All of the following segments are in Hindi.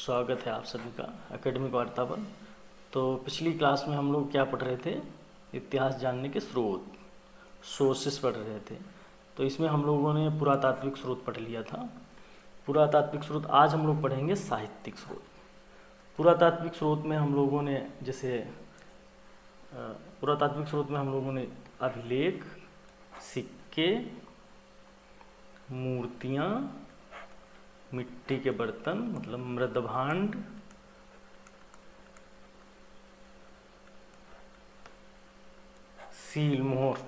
स्वागत है आप सभी का एकेडमिक वार्ता पर। तो पिछली क्लास में हम लोग क्या पढ़ रहे थे? इतिहास जानने के स्रोत, सोर्सेस पढ़ रहे थे। तो इसमें हम लोगों ने पुरातात्विक स्रोत पढ़ लिया था। पुरातात्विक स्रोत आज हम लोग पढ़ेंगे साहित्यिक स्रोत। पुरातात्विक स्रोत में हम लोगों ने पुरातात्विक स्रोत में हम लोगों ने अभिलेख, सिक्के, मूर्तियाँ, मिट्टी के बर्तन मतलब मृदभांड, सील मोहर,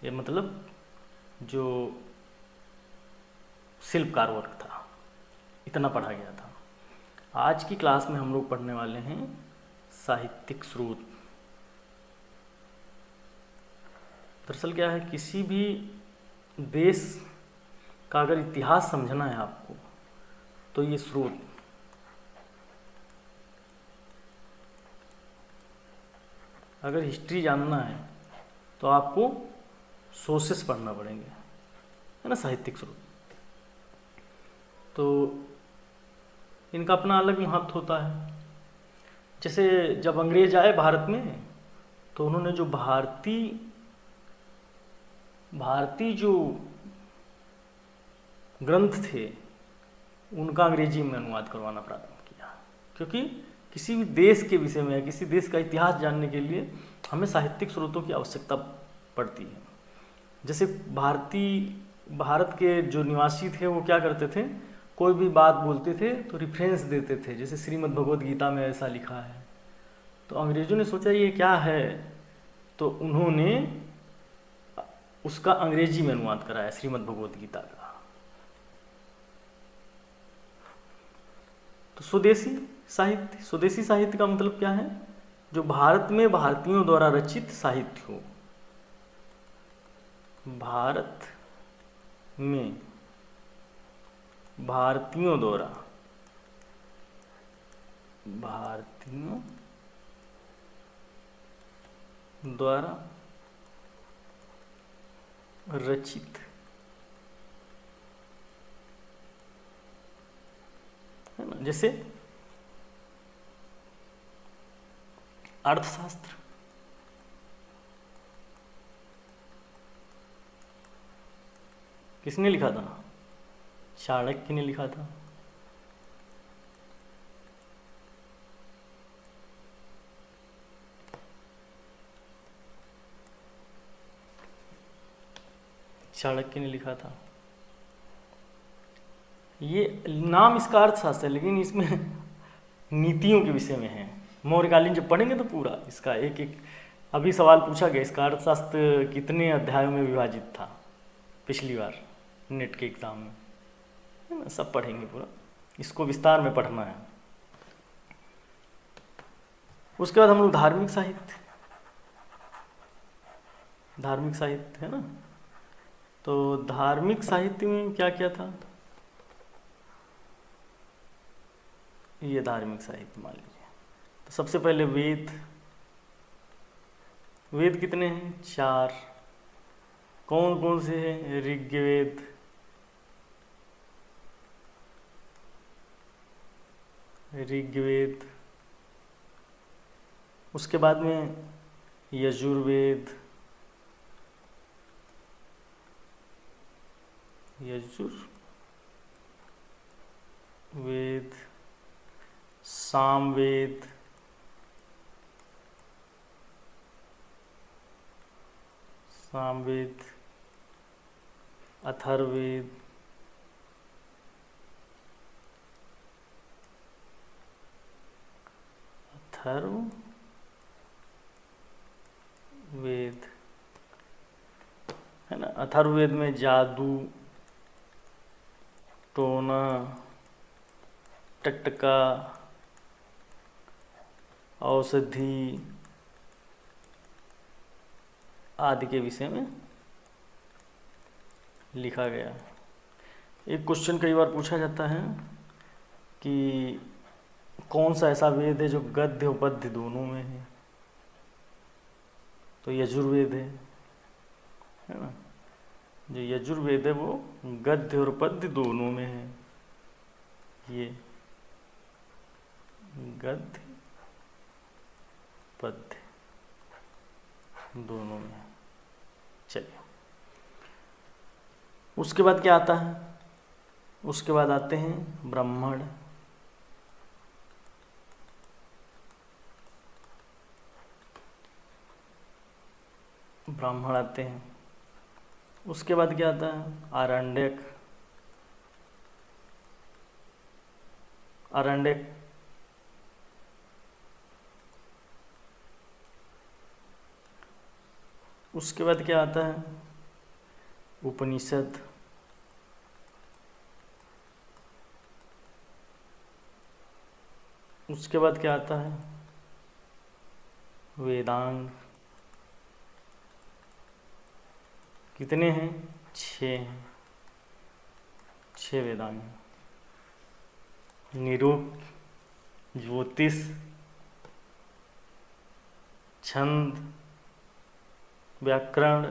ये मतलब जो शिल्पकार वर्क था, इतना पढ़ा गया था। आज की क्लास में हम लोग पढ़ने वाले हैं साहित्यिक स्रोत। दरअसल क्या है, किसी भी देश का अगर इतिहास समझना है आपको तो ये स्रोत, अगर हिस्ट्री जानना है तो आपको सोर्सेस पढ़ना पड़ेंगे, है ना, साहित्यिक स्रोत। तो इनका अपना अलग महत्व होता है। जैसे जब अंग्रेज आए भारत में तो उन्होंने जो भारतीय जो ग्रंथ थे उनका अंग्रेजी में अनुवाद करवाना प्रारंभ किया, क्योंकि किसी भी देश के विषय में, किसी देश का इतिहास जानने के लिए हमें साहित्यिक स्रोतों की आवश्यकता पड़ती है। जैसे भारत के जो निवासी थे वो क्या करते थे, कोई भी बात बोलते थे तो रिफरेंस देते थे। जैसे श्रीमद् भगवद गीता में ऐसा लिखा है, तो अंग्रेजों ने सोचा ये क्या है, तो उन्होंने उसका अंग्रेजी में अनुवाद कराया, श्रीमद् भगवद गीता का। तो स्वदेशी साहित्य का मतलब क्या है? जो भारत में भारतीयों द्वारा रचित साहित्य हो। भारत में भारतीयों द्वारा रचित है ना। जैसे अर्थशास्त्र, किसने लिखा था? चाणक्य ने लिखा था। चाणक्य ने लिखा था। ये नाम इसका अर्थशास्त्र है, लेकिन इसमें नीतियों के विषय में है। मौर्यकालीन जब पढ़ेंगे तो पूरा इसका एक एक, अभी सवाल पूछा गया इसका अर्थशास्त्र कितने अध्यायों में विभाजित था पिछली बार नेट के एग्जाम में, है ना। सब पढ़ेंगे पूरा, इसको विस्तार में पढ़ना है। उसके बाद हम लोग धार्मिक साहित्य है ना। तो धार्मिक साहित्य में क्या क्या था? ये धार्मिक साहित्य मान लीजिए, तो सबसे पहले वेद कितने हैं? 4। कौन कौन से हैं? ऋग्वेद, उसके बाद में यजुर्वेद, सामवेद, अथर्ववेद, है ना। अथर्ववेद में जादू, टोना, टटका, औषधि आदि के विषय में लिखा गया। एक क्वेश्चन कई बार पूछा जाता है कि कौन सा ऐसा वेद है जो गद्य और पद्य दोनों में है? तो यजुर्वेद है ना। जो यजुर्वेद है वो गद्य और पद्य दोनों में है। ये गद्य पद्य दोनों में। चलिए, उसके बाद क्या आता है? उसके बाद आते हैं ब्राह्मण, ब्राह्मण आते हैं। उसके बाद क्या आता है? आरण्यक, आरण्यक। उसके बाद क्या आता है? उपनिषद, उसके बाद क्या आता है? वेदांग। कितने हैं? 6 हैं, 6 वेदांग हैं। निरूप, ज्योतिष, छंद, व्याकरण,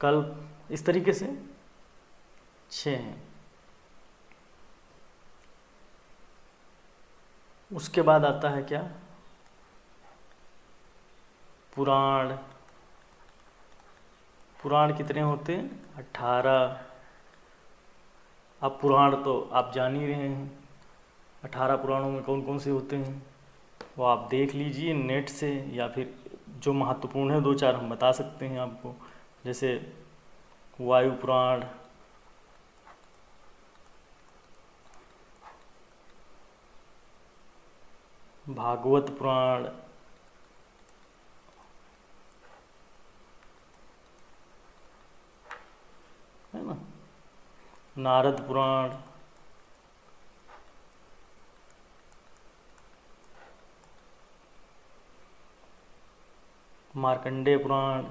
कल्प, इस तरीके से 6 हैं। उसके बाद आता है क्या? पुराण। पुराण कितने होते हैं? 18। अब पुराण तो आप जान ही रहे हैं, 18 पुराणों में कौन कौन से होते हैं वो आप देख लीजिए नेट से, या फिर जो महत्वपूर्ण है 2-4 हम बता सकते हैं आपको। जैसे वायु पुराण, भागवत पुराण, है ना, नारद पुराण, मार्कंडेय पुराण,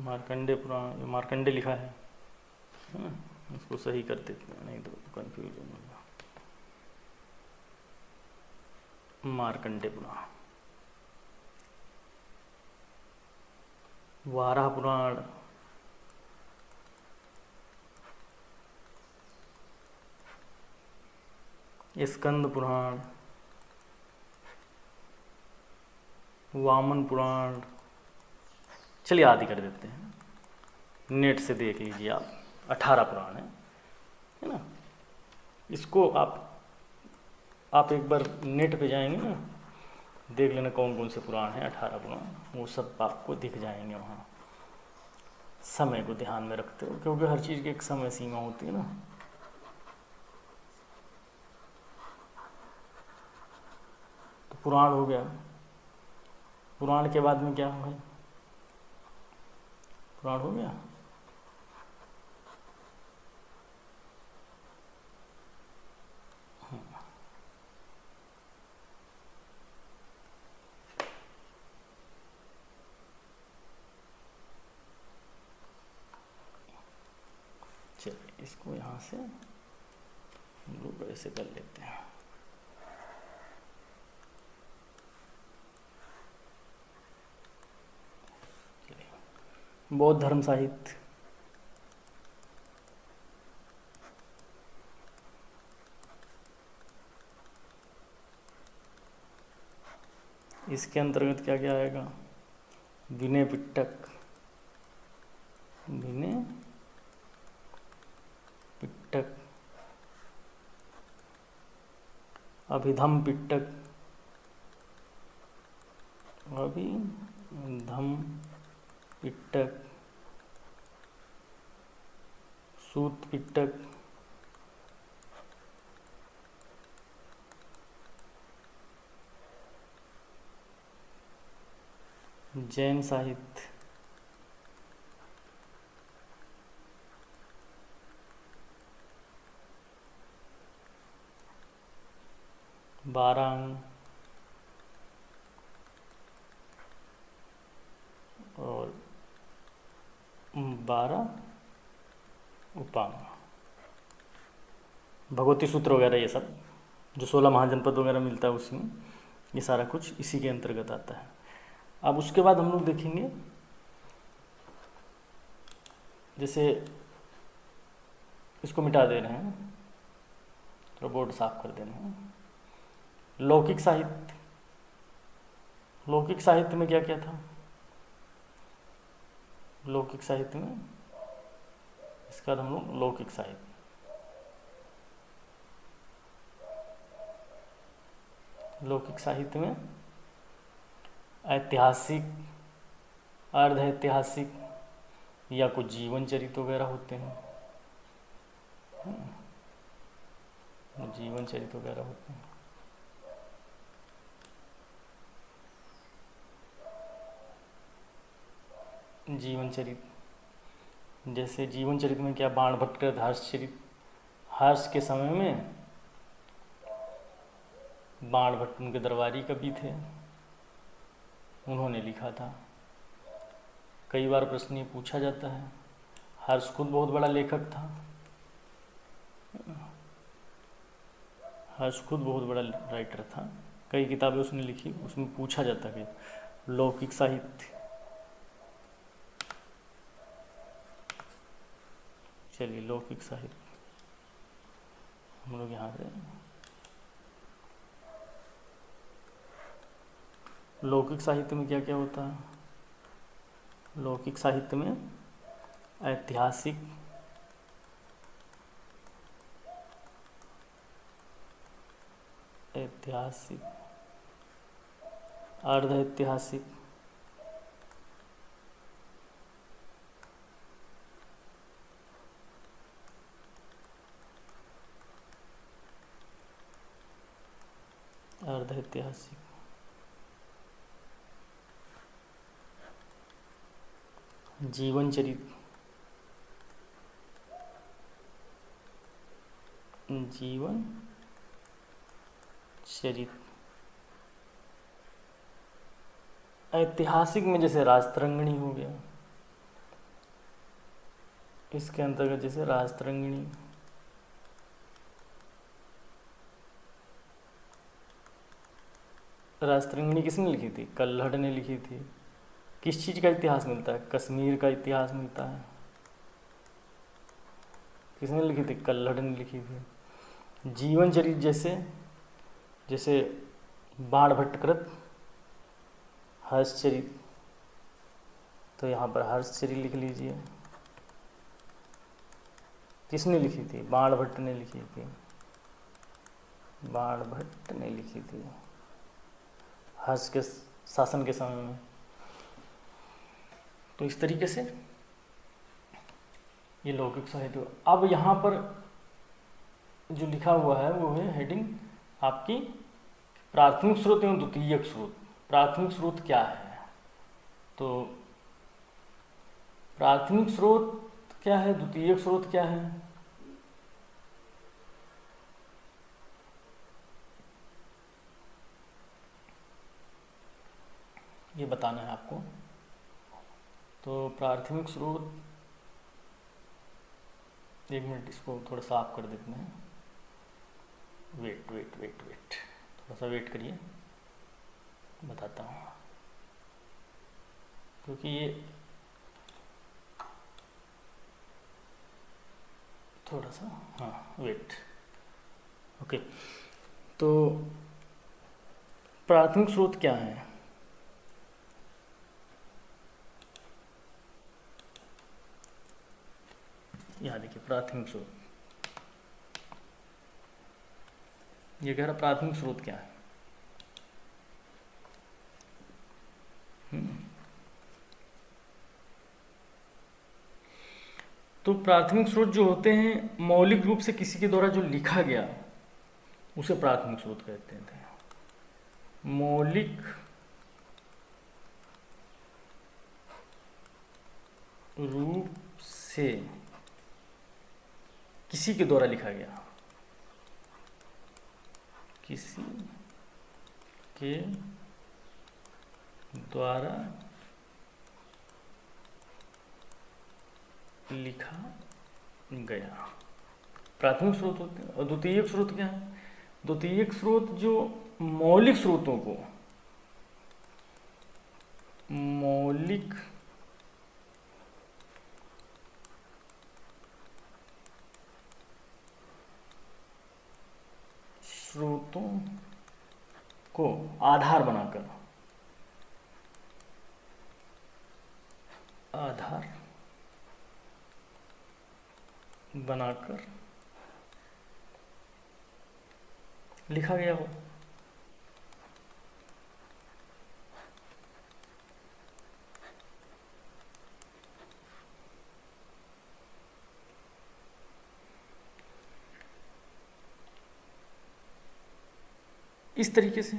मार्कंडेय पुराण, मार्कंडेय लिखा है ना, इसको सही कर देते हैं नहीं तो कंफ्यूजन होगा। मार्कंडेय पुराण, वाराह पुराण, स्कंद पुराण, वामन पुराण। चलिए आदि कर देते हैं, नेट से देख लीजिए आप, 18 पुराण है ना। इसको आप एक बार नेट पे जाएंगे ना, देख लेना कौन कौन से पुराण हैं, 18 पुराण, वो सब आपको दिख जाएंगे वहाँ। समय को ध्यान में रखते हो, क्योंकि हर चीज़ की एक समय सीमा होती है ना। तो पुराण हो गया। पुराण के बाद में क्या है? पुराण हो गया। चलिए इसको यहाँ से हम लोग ऐसे कर लेते हैं। बौद्ध धर्म साहित्य, इसके अंतर्गत क्या क्या आएगा? विनय पिटक, विनय पिटक, अभिधम पिटक, अभिधम पिटक, सूत पिटक, जैन साहित्य, बारांग और 12 उपांग, भगवती सूत्र वगैरह, ये सब जो 16 महाजनपद वगैरह मिलता है उसमें ये सारा कुछ इसी के अंतर्गत आता है। अब उसके बाद हम लोग देखेंगे, जैसे इसको मिटा दे रहे हैं, तो बोर्ड साफ कर दे रहे हैं। लौकिक साहित्य, लौकिक साहित्य में क्या क्या था? लौकिक साहित्य में, इसका हम लोग लौकिक साहित्य, लौकिक साहित्य में ऐतिहासिक, अर्ध ऐतिहासिक या कुछ जीवन चरित्र वगैरह होते हैं, जीवन चरित्र वगैरह होते हैं। जीवन चरित्र, जैसे जीवन चरित्र में क्या, बाणभट्ट का हर्षचरित, हर्ष के समय में बाणभट्ट उनके दरबारी कवि थे, उन्होंने लिखा था। कई बार प्रश्न ये पूछा जाता है, हर्ष खुद बहुत बड़ा लेखक था, हर्ष खुद बहुत बड़ा राइटर था, कई किताबें उसने लिखी, उसमें पूछा जाता है कि लौकिक साहित्य। चलिए लौकिक साहित्य हम लोग यहाँ से, लौकिक साहित्य में क्या क्या होता है? लौकिक साहित्य में ऐतिहासिक, ऐतिहासिक, अर्ध ऐतिहासिक, अर्ध ऐतिहासिक, जीवन चरित्र, जीवन चरित्र। ऐतिहासिक में जैसे राजतरंगिणी हो गया, इसके अंतर्गत जैसे राजतरंगिणी, राजतरंगिणी किसने लिखी थी? कल्हड़ ने लिखी थी। किस चीज़ का इतिहास मिलता है? कश्मीर का इतिहास मिलता है। किसने लिखी थी? कल्हड़ ने लिखी थी। जीवन चरित्र जैसे, जैसे बाणभट्टकृत हर्षचरित, तो यहाँ पर हर्षचरित लिख लीजिए। किसने लिखी थी? बाणभट्ट ने लिखी थी, बाणभट्ट ने लिखी थी हर्ष के शासन के समय में। तो इस तरीके से ये लौकिक साहित्य। अब यहाँ पर जो लिखा हुआ है वो है हेडिंग आपकी प्राथमिक स्रोत एवं द्वितीयक स्रोत। प्राथमिक स्रोत क्या है? तो प्राथमिक स्रोत क्या है, द्वितीयक स्रोत क्या है? ये बताना है आपको। तो प्राथमिक स्रोत, एक मिनट इसको थोड़ा साफ कर देते हैं। वेट वेट वेट वेट, थोड़ा सा वेट करिए, बताता हूँ। क्योंकि ये थोड़ा सा, हाँ वेट, ओके। तो प्राथमिक स्रोत क्या है? यहाँ देखिए प्राथमिक स्रोत, ये कह रहा प्राथमिक स्रोत क्या है। तो प्राथमिक स्रोत जो होते हैं, मौलिक रूप से किसी के द्वारा जो लिखा गया उसे प्राथमिक स्रोत कहते हैं। मौलिक रूप से किसी के द्वारा लिखा गया, किसी के द्वारा लिखा गया प्राथमिक स्रोत होते हैं। और द्वितीयक स्रोत क्या है? द्वितीयक स्रोत जो मौलिक स्रोतों को, मौलिक स्रोतों को आधार बनाकर, आधार बनाकर लिखा गया हो। इस तरीके से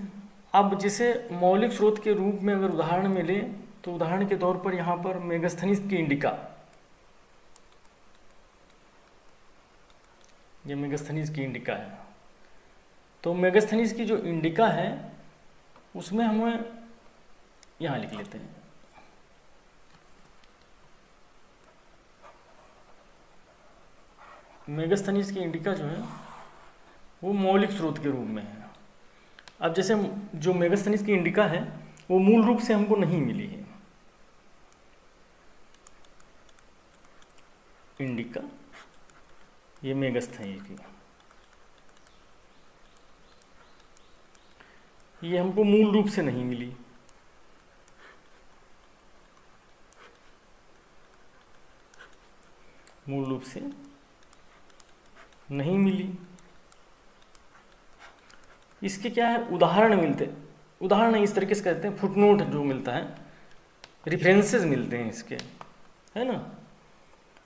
अब जैसे मौलिक स्रोत के रूप में अगर उदाहरण में लें तो उदाहरण के तौर पर यहाँ पर मेगास्थनीज की इंडिका, ये मेगास्थनीज की इंडिका है। तो मेगास्थनीज की जो इंडिका है उसमें हमें यहाँ लिख लेते हैं, मेगास्थनीज की इंडिका जो है वो मौलिक स्रोत के रूप में है। अब जैसे जो मेगास्थनीज की इंडिका है वो मूल रूप से हमको नहीं मिली है, इंडिका ये मेगास्थनीज की, ये हमको मूल रूप से नहीं मिली। मूल रूप से नहीं मिली। इसके क्या है, उदाहरण मिलते, उदाहरण इस तरीके से कहते हैं, फुटनोट जो मिलता है, रेफरेंसेस मिलते हैं इसके, है ना,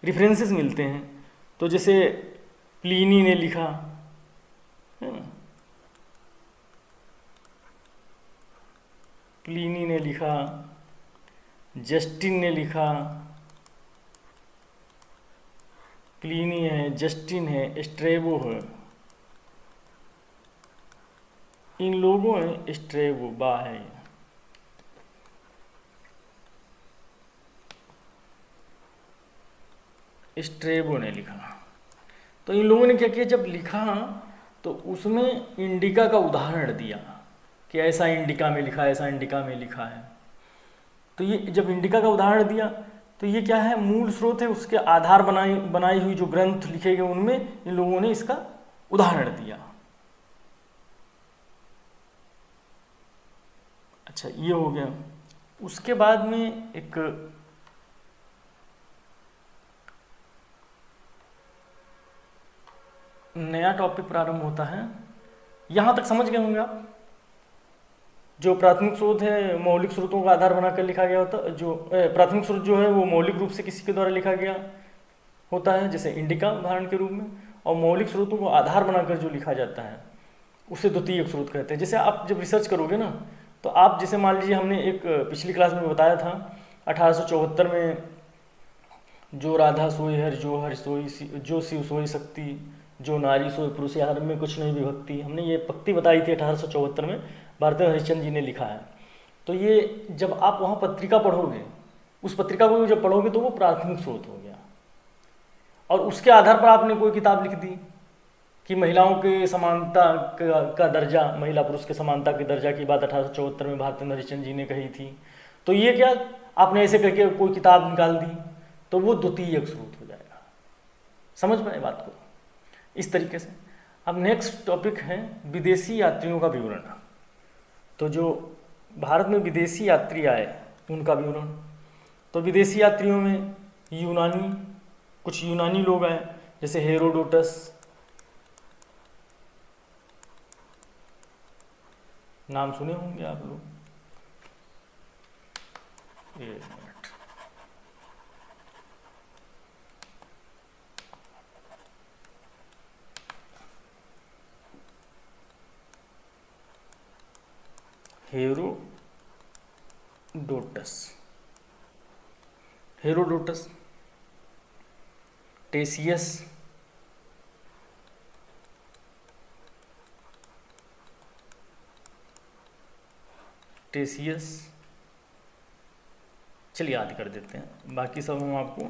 रेफरेंसेस मिलते हैं। तो जैसे प्लिनी ने लिखा, है ना, प्लिनी ने लिखा, जस्टिन ने लिखा, प्लिनी है, जस्टिन है, स्ट्रेबो है, इन लोगों ने, स्ट्रेबो बा है, स्ट्रेबो ने लिखा। तो इन लोगों ने क्या किया, जब लिखा तो उसमें इंडिका का उदाहरण दिया कि ऐसा इंडिका में लिखा है, ऐसा इंडिका में लिखा है। तो ये जब इंडिका का उदाहरण दिया तो ये क्या है, मूल स्रोत है, उसके आधार बनाई हुई जो ग्रंथ लिखे गए उनमें इन लोगों ने इसका उदाहरण दिया। अच्छा, ये हो गया। उसके बाद में एक नया टॉपिक प्रारंभ होता है। यहाँ तक समझ गए होंगे आप, जो प्राथमिक स्रोत है मौलिक स्रोतों का आधार बनाकर लिखा गया होता, जो प्राथमिक स्रोत जो है वो मौलिक रूप से किसी के द्वारा लिखा गया होता है, जैसे इंडिका उदाहरण के रूप में, और मौलिक स्रोतों को आधार बनाकर जो लिखा जाता है उसे द्वितीयक स्रोत कहते हैं। जैसे आप जब रिसर्च करोगे ना, तो आप जैसे मान लीजिए, हमने एक पिछली क्लास में बताया था 1874 में, जो राधा सोई हर, जो हर सोई, जो शिव सोई शक्ति, जो नारी सोई पुरुष, यार में कुछ नहीं विभक्ति, हमने ये पक्ति बताई थी 1874 में, भारतेंद्र हरिश्चंद्र जी ने लिखा है। तो ये जब आप वहाँ पत्रिका पढ़ोगे, उस पत्रिका को जब पढ़ोगे तो वो प्राथमिक स्रोत हो गया, और उसके आधार पर आपने कोई किताब लिख दी कि महिलाओं के समानता का दर्जा, महिला पुरुष के समानता के दर्जा की बात 1874 में भारतेंद्र हरिश्चंद्र जी ने कही थी। तो ये क्या, आपने ऐसे करके कोई किताब निकाल दी, तो वो द्वितीयक स्रोत हो जाएगा। समझ पाए बात को? इस तरीके से। अब नेक्स्ट टॉपिक है विदेशी यात्रियों का विवरण। तो जो भारत में विदेशी यात्री आए उनका विवरण। तो विदेशी यात्रियों में यूनानी, कुछ यूनानी लोग आए, जैसे हेरोडोटस, नाम सुने होंगे आप लोग। एक मिनट, हेरोडोटस, टेसियस, चलिए याद कर देते हैं, बाकी सब हम आपको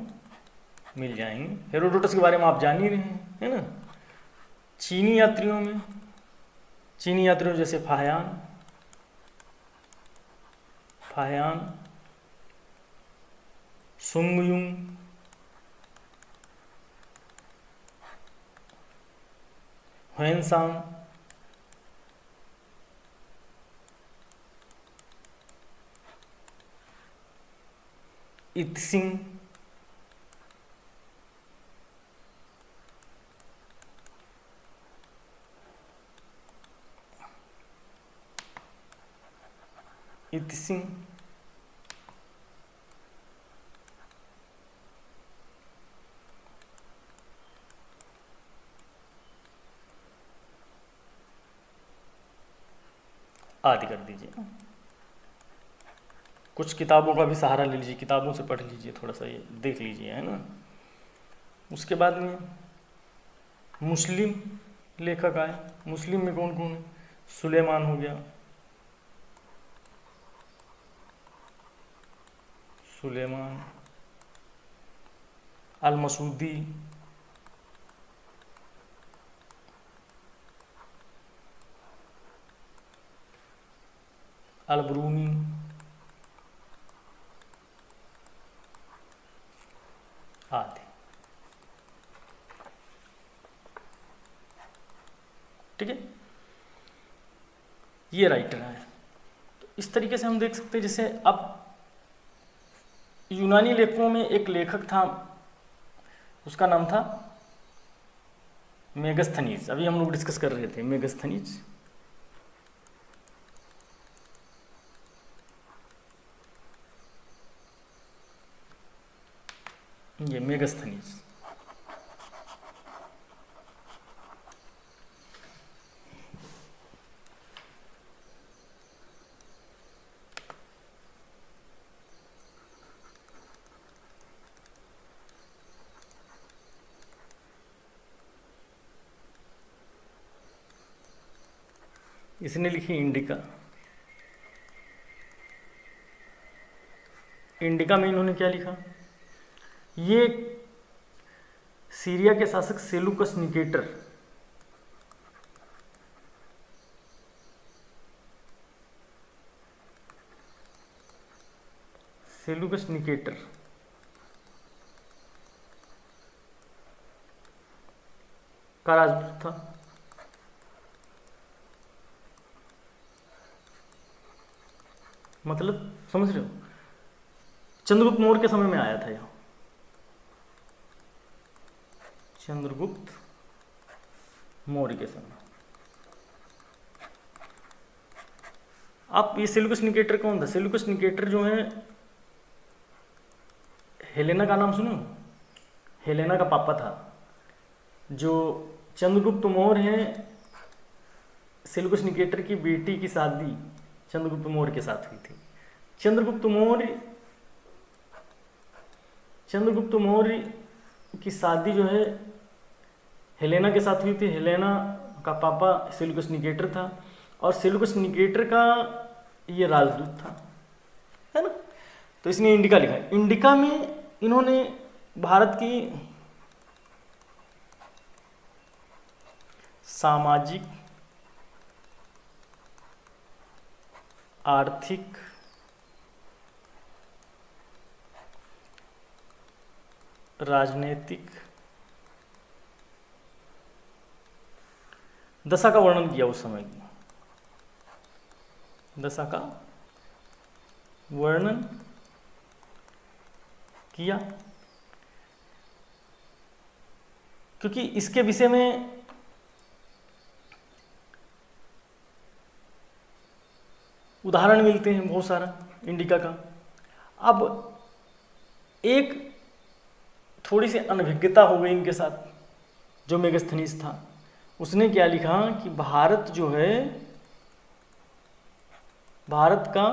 मिल जाएंगे। हेरोडोटस के बारे में आप जान ही रहे हैं, है ना। चीनी यात्रियों में चीनी यात्रियों जैसे Fahien, Fahien, Sungyun, Hiuen Tsang, Itsing, Itsing, आदि कर दीजिए। कुछ किताबों का भी सहारा ले लीजिए, किताबों से पढ़ लीजिए, थोड़ा सा ये देख लीजिए, है ना। उसके बाद में मुस्लिम लेखक आए। मुस्लिम में कौन कौन है? सुलेमान हो गया, सुलेमान, अल मसूदी, अल ब्रूनी, आदि। ठीक है, ये राइटर है। तो इस तरीके से हम देख सकते हैं। जैसे अब यूनानी लेखकों में एक लेखक था, उसका नाम था मेगस्थनीज। अभी हम लोग डिस्कस कर रहे थे मेगस्थनीज। ये मेगस्थनीज, इसने लिखी इंडिका। इंडिका में इन्होंने क्या लिखा? ये सीरिया के शासक सेलुकस निकेटर, सेलुकस निकेटर का राजदूत था। मतलब समझ रहे हो, चंद्रगुप्त मौर्य के समय में आया था यह। चंद्रगुप्त मौर्य के समय। आप ये सेलुकस निकेटर कौन था? सेलुकस निकेटर जो है, हेलेना का नाम सुनो? हेलेना का पापा था। जो चंद्रगुप्त मौर्य है, सेलुकस निकेटर की बेटी की शादी चंद्रगुप्त मौर्य के साथ हुई थी। चंद्रगुप्त मौर्य की शादी जो है हेलेना के साथ हुई थी। हेलेना का पापा सेलुकस निकेटर था, और सेलुकस निकेटर का ये राजदूत था, है ना। तो इसने इंडिका लिखा है। इंडिका में इन्होंने भारत की सामाजिक, आर्थिक, राजनीतिक दशा का वर्णन किया। उस समय की दशा का वर्णन किया, क्योंकि इसके विषय में उदाहरण मिलते हैं बहुत सारा इंडिका का। अब एक थोड़ी सी अनभिज्ञता हो गई इनके साथ। जो मेगस्थनीज था, उसने क्या लिखा कि भारत जो है, भारत का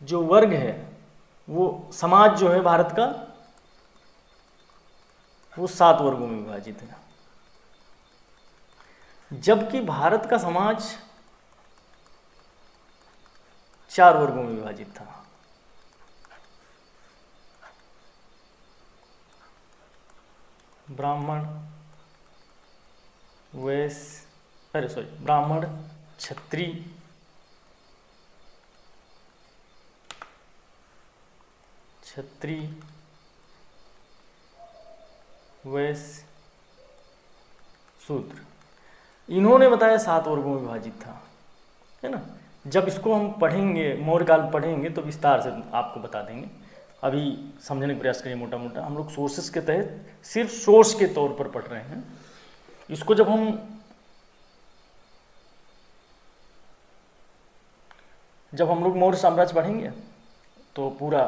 जो वर्ग है, वो समाज जो है भारत का, वो 7 वर्गों में विभाजित है, जबकि भारत का समाज 4 वर्गों में विभाजित था। ब्राह्मण, वैश्य, अरे सॉरी, ब्राह्मण, क्षत्रिय, वैश्य, शूद्र, इन्होंने बताया 7 वर्गों में विभाजित था, है ना। जब इसको हम पढ़ेंगे, मौर्य काल पढ़ेंगे तो विस्तार से आपको बता देंगे। अभी समझने का प्रयास करिए मोटा मोटा। हम लोग सोर्सेस के तहत सिर्फ सोर्स के तौर पर पढ़ रहे हैं। इसको जब हम लोग मौर्य साम्राज्य पढ़ेंगे तो पूरा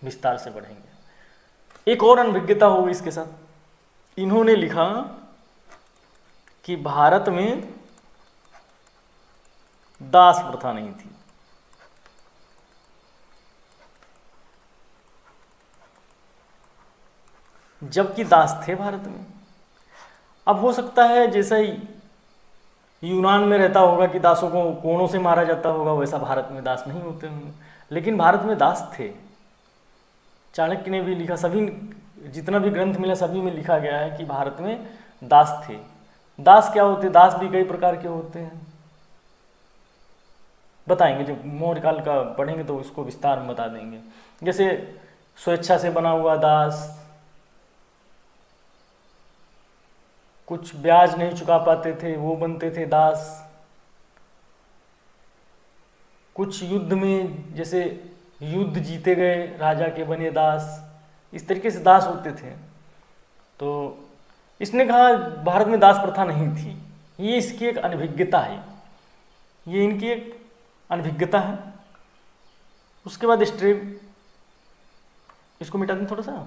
विस्तार से पढ़ेंगे। एक और अनभिज्ञता होगी इसके साथ। इन्होंने लिखा कि भारत में दास प्रथा नहीं थी। जबकि दास थे भारत में। अब हो सकता है जैसा ही यूनान में रहता होगा कि दासों को कोड़ों से मारा जाता होगा, वैसा भारत में दास नहीं होते होंगे, लेकिन भारत में दास थे। चाणक्य ने भी लिखा, सभी जितना भी ग्रंथ मिला सभी में लिखा गया है कि भारत में दास थे। दास क्या होते? दास भी कई प्रकार के होते हैं, बताएंगे। जब मौर्य काल का पढ़ेंगे तो उसको विस्तार में बता देंगे। जैसे स्वेच्छा से बना हुआ दास, कुछ ब्याज नहीं चुका पाते थे वो बनते थे दास, कुछ युद्ध में जैसे युद्ध जीते गए राजा के बने दास, इस तरीके से दास होते थे। तो इसने कहा भारत में दास प्रथा नहीं थी। ये इसकी एक अनभिज्ञता है, ये इनकी एक अनभिज्ञता है। उसके बाद स्ट्रेब, इसको मिटा दें थोड़ा सा।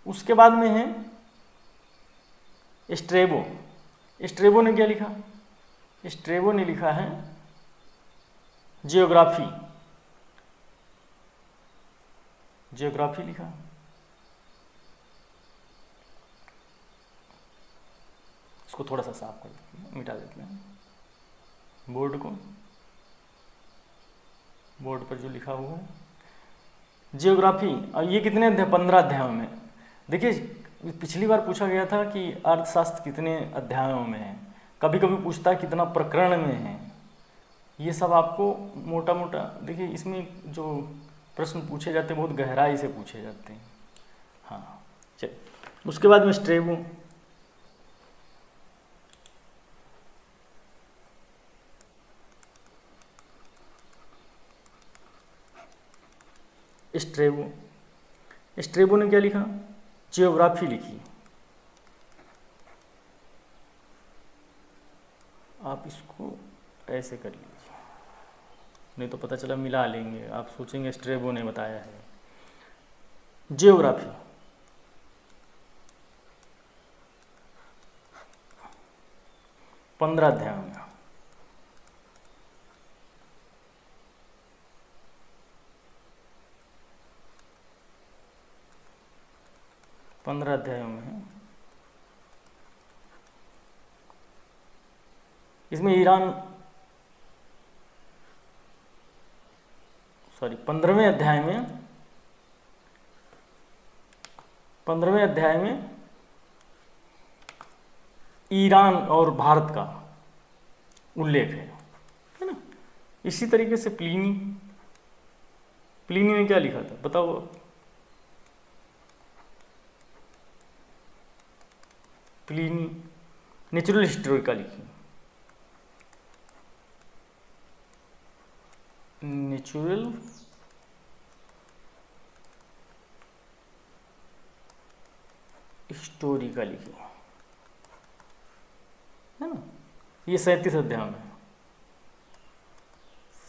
उसके बाद में है स्ट्रेबो। स्ट्रेबो ने क्या लिखा? स्ट्रेबो ने लिखा है जियोग्राफी। जियोग्राफी लिखा। इसको थोड़ा सा साफ कर देते हैं, मिटा देते हैं बोर्ड को। बोर्ड पर जो लिखा हुआ है जियोग्राफी। और ये कितने अध्याय? 15 अध्यायों में। देखिए पिछली बार पूछा गया था कि अर्थशास्त्र कितने अध्यायों में है, कभी कभी पूछता है कितना प्रकरण में है। ये सब आपको मोटा मोटा देखिए, इसमें जो प्रश्न पूछे जाते हैं बहुत गहराई से पूछे जाते हैं। हाँ चलिए, उसके बाद में स्ट्रेबो। स्ट्रेबो ने क्या लिखा? जियोग्राफी लिखी। आप इसको ऐसे कर लीजिए, नहीं तो पता चला मिला लेंगे, आप सोचेंगे स्ट्रेबो ने बताया है। जियोग्राफी 15 अध्यायों में। पंद्रह अध्यायों में है। इसमें ईरान, सॉरी 15वें अध्याय में, 15वें अध्याय में ईरान और भारत का उल्लेख है ना। इसी तरीके से प्लिनी ने क्या लिखा था बताओ? प्लिनी नेचुरल हिस्ट्री का लिखी। नेचुरल हिस्टोरी का लिखी है ना। ये 37 अध्याय में,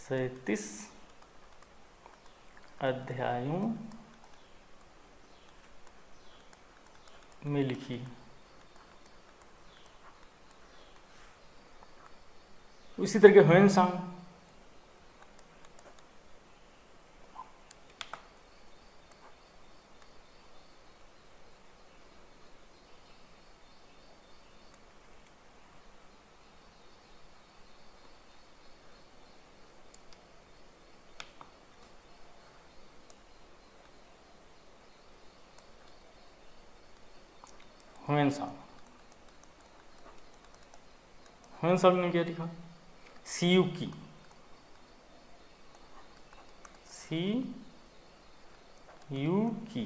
37 अध्यायों में लिखी। इसी तरह ह्वेनसांग, ह्वेनसांग। ह्वेनसांग ने क्या लिखा? सियुकी, सियुकी।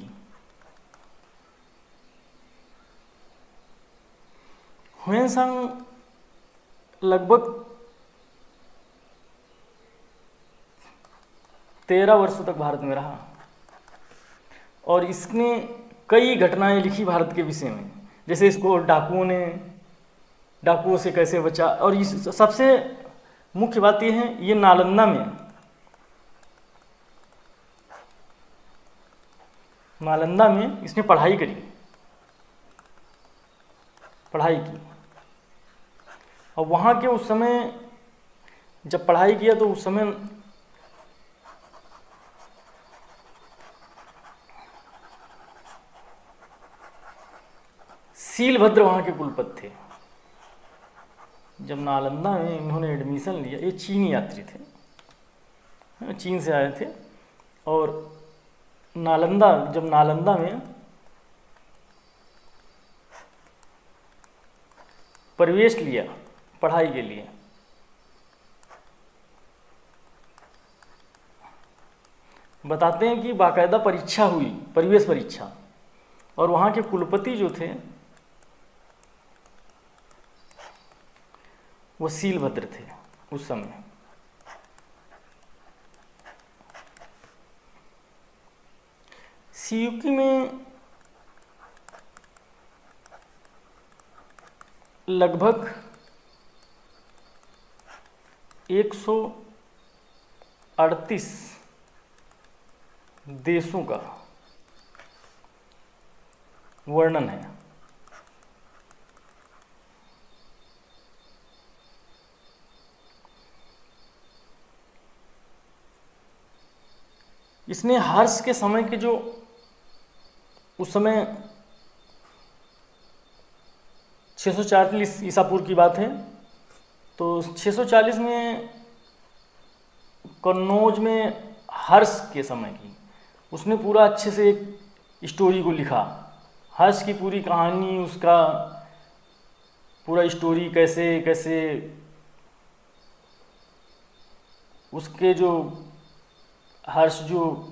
ह्वेनसांग लगभग 13 वर्षों तक भारत में रहा और इसने कई घटनाएं लिखी भारत के विषय में, जैसे इसको डाकुओं से कैसे बचा। और इस सबसे मुख्य बात यह है, ये नालंदा में इसने पढ़ाई की। और वहाँ के उस समय जब पढ़ाई किया तो उस समय शीलभद्र वहाँ के कुलपति थे। जब नालंदा में इन्होंने एडमिशन लिया, ये चीनी यात्री थे, चीन से आए थे, और जब नालंदा में प्रवेश लिया पढ़ाई के लिए, बताते हैं कि बाकायदा परीक्षा हुई, प्रवेश परीक्षा, और वहाँ के कुलपति जो थे वो शीलभद्र थे उस समय। सियुकी में लगभग 138 देशों का वर्णन है। इसने हर्ष के समय के जो उस समय 640 ईसा पूर्व की बात है, तो 640 में कन्नौज में हर्ष के समय की उसने पूरा अच्छे से एक स्टोरी को लिखा। हर्ष की पूरी कहानी, उसका पूरा स्टोरी, कैसे कैसे उसके जो हर्ष जो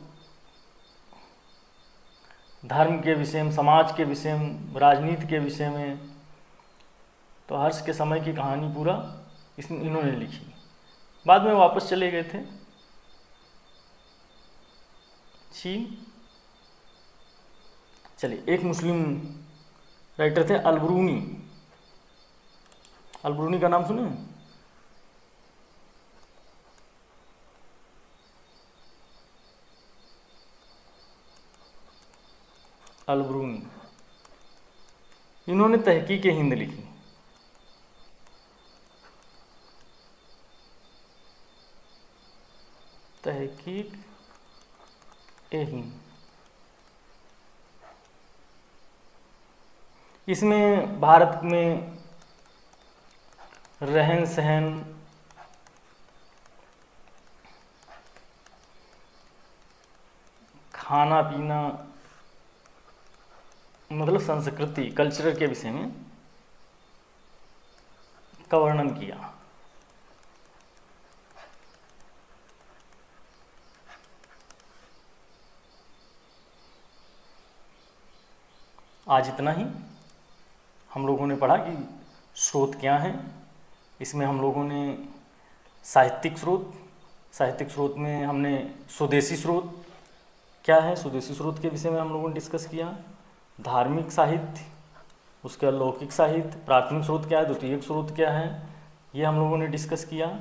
धर्म के विषय में, समाज के विषय में, राजनीति के विषय में, तो हर्ष के समय की कहानी पूरा इन्होंने लिखी। बाद में वापस चले गए थे चीन। चलिए, एक मुस्लिम राइटर थे अलबरूनी। अलबरूनी का नाम सुने? अलबरूनी, इन्होंने तहकीक हिंद लिखी। तहकीक हिंद, इसमें भारत में रहन सहन, खाना पीना, मतलब संस्कृति, कल्चर के विषय में का वर्णन किया। आज इतना ही हम लोगों ने पढ़ा कि स्रोत क्या हैं। इसमें हम लोगों ने साहित्यिक स्रोत में हमने स्वदेशी स्रोत क्या है, स्वदेशी स्रोत के विषय में हम लोगों ने डिस्कस किया। धार्मिक साहित्य, उसके अलौकिक साहित्य, प्राथमिक स्रोत क्या है, द्वितीयक स्रोत क्या है, ये हम लोगों ने डिस्कस किया।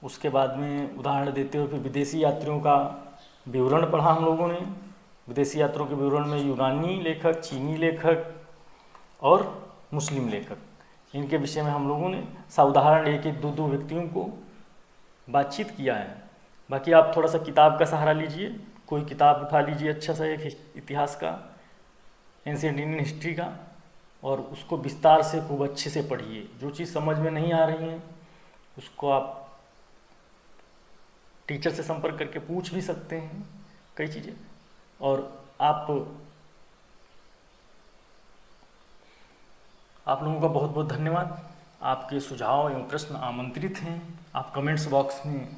उसके बाद में उदाहरण देते हुए फिर विदेशी यात्रियों का विवरण पढ़ा हम लोगों ने। विदेशी यात्रियों के विवरण में यूनानी लेखक, चीनी लेखक और मुस्लिम लेखक, इनके विषय में हम लोगों ने उदाहरण एक एक दो व्यक्तियों को बातचीत किया है। बाकी आप थोड़ा सा किताब का सहारा लीजिए, कोई किताब उठा लीजिए अच्छा सा, एक इतिहास का, एंशिएंट इंडियन हिस्ट्री का, और उसको विस्तार से खूब अच्छे से पढ़िए। जो चीज़ समझ में नहीं आ रही है उसको आप टीचर से संपर्क करके पूछ भी सकते हैं कई चीज़ें। और आप आप लोगों का बहुत बहुत धन्यवाद। आपके सुझाव एवं प्रश्न आमंत्रित हैं। आप कमेंट्स बॉक्स में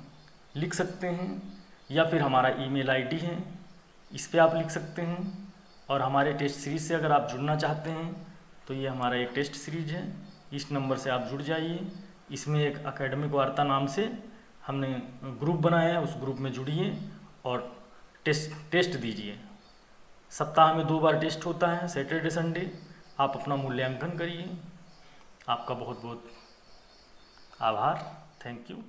लिख सकते हैं या फिर हमारा ईमेल आईडी है, इस पे आप लिख सकते हैं। और हमारे टेस्ट सीरीज़ से अगर आप जुड़ना चाहते हैं तो ये हमारा एक टेस्ट सीरीज है, इस नंबर से आप जुड़ जाइए। इसमें एक एकेडमिक वार्ता नाम से हमने ग्रुप बनाया है, उस ग्रुप में जुड़िए और टेस्ट दीजिए। सप्ताह में 2 बार टेस्ट होता है, सैटरडे संडे। आप अपना मूल्यांकन करिए। आपका बहुत बहुत आभार। Thank you.